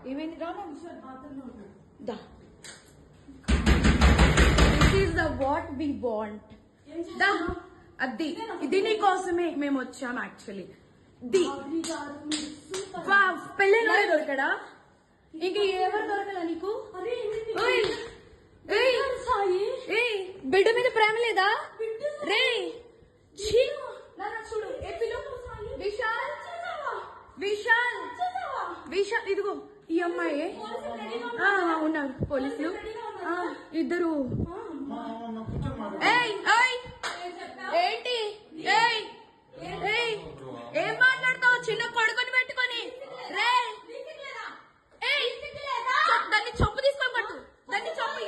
ఏమైంది రా దా this is the what we want దా అది ఇది నీ కోసమే మేము వచ్చాం యాక్చువల్లీ పెళ్ళైన దొరకడా ఇంక ఎవరు దొరకదా నీకు బిడ్డ మీద ప్రేమ లేదా రే చూడు విశాల్ విశాల్ విశాల్ ఇదిగో ఈ అమ్మాయి ఉన్నారు పోలీసులు ఇద్దరు ఏంటి ఏం మాట్లాడతావు చిన్న కొడుకుని పెట్టుకొని రే దాన్ని చొప్పు తీసుకొని పట్టు దాన్ని చొప్పు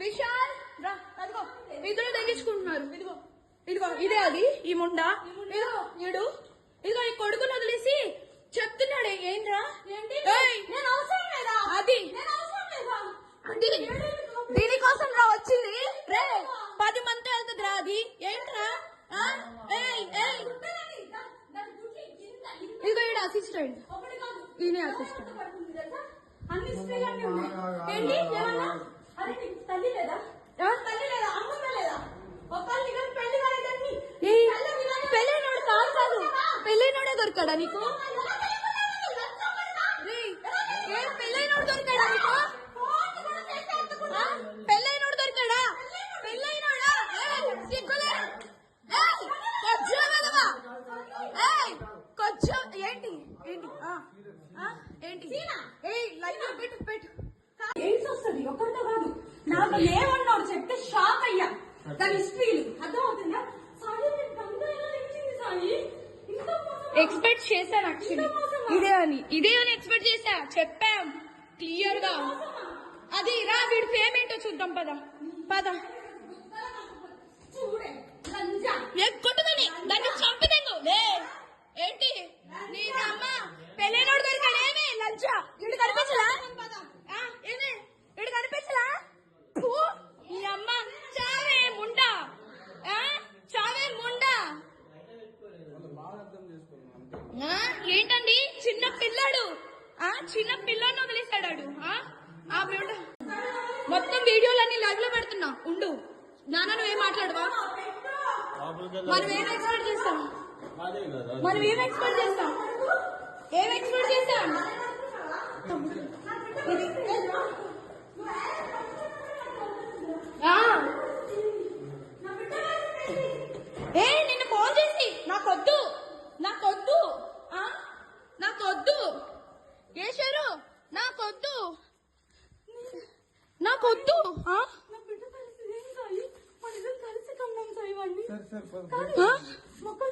విశాల్ రా అదిగో ఇద్దరు తగ్గించుకుంటున్నారు ఇదిగో ఇదిగో ఇదే అది ఈ ముండా ఇదిగో ఇదిగో ఈ కొడుకుని వదిలేసి చెప్తున్నాడు ఏంట్రా అది దీనికోసం రా వచ్చింది రే 10 మంది వెళ్తుంది రా అది ఏంట్రా ఇదిగో ఈడ అసిస్టెంట్ ఈయన అసిస్టెంట్ పెళ్ళైనోడు కాదు పెళ్ళైనోడే దొరికాడా నీకు పెళ్ళైనోడు దొరికాడా నీకు పెళ్ళైనోడు దొరికాడా పెళ్ళైనోడా సిగ్గులే కొంచెం ఏంటి ఏంటి ఏంటి పెట్టు పెట్టు ఎయిడ్స్ వస్తుంది ఒక్కరితో కాదు నాకు ఏమన్నాడు చెప్తే షాక్ అయ్యా దాని హిస్టరీలు అర్థమవుతుందా ఎక్స్పెక్ట్ చేశాను యాక్చువల్లీ ఇదే అని ఎక్స్పెక్ట్ చేశా చెప్పాం క్లియర్ గా అది రా వీడి ఫేమ్ ఏంటో చూద్దాం పద పద కొట్టుదని దాన్ని చంపిదేందు ఏంటి నీ అమ్మ పెళ్ళైనోడు దొరికాడు ఏమే లంచా ఇడు కనిపించలా ఏమే ఇడు కనిపించలా నీ అమ్మ చావే ముండా చావే ముండా ఏంటండి చిన్న పిల్లాడు చిన్న పిల్లని వదిలేశాడు మొత్తం వీడియోలన్నీ లైవ్ లో పెడుతున్నా ఉండు నాన్న నువ్వేం మాట్లాడవా మనం ఏం ఎక్స్పెక్ట్ చేస్తాం ఏం ఎక్స్పెక్ట్ చేస్తాం నిన్ను ఫోన్ చేసి నాకొద్దు ఏశారు నాకొద్దు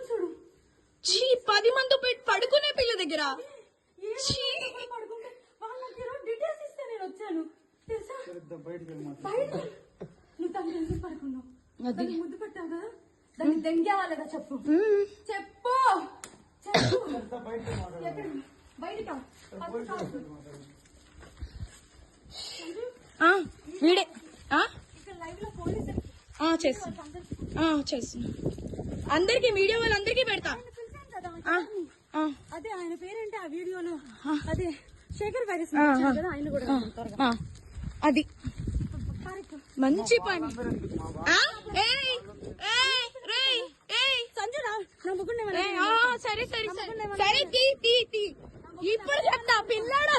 చూడు 10 మంది పడుకునే పిల్ల దగ్గర డీటెయిల్స్ ఇస్తే నేను వచ్చాను తెలుసా నువ్వు తను ఎందుకు పడుకున్నావు ముద్దు పెట్టావు కదా దాన్ని దెంగేవాళ్ళగా చెప్పు బయట వీడే చేస్తున్నా అందరికి వీడియో వాళ్ళందరికీ పెడతా అదే ఆయన పేరేంటి ఆ వీడియోలో అదే శేఖర్ వైరస్ ఆయన కూడా అది మంచి పని సంజు సరే ఇప్పుడు చెప్తా పిల్లాడు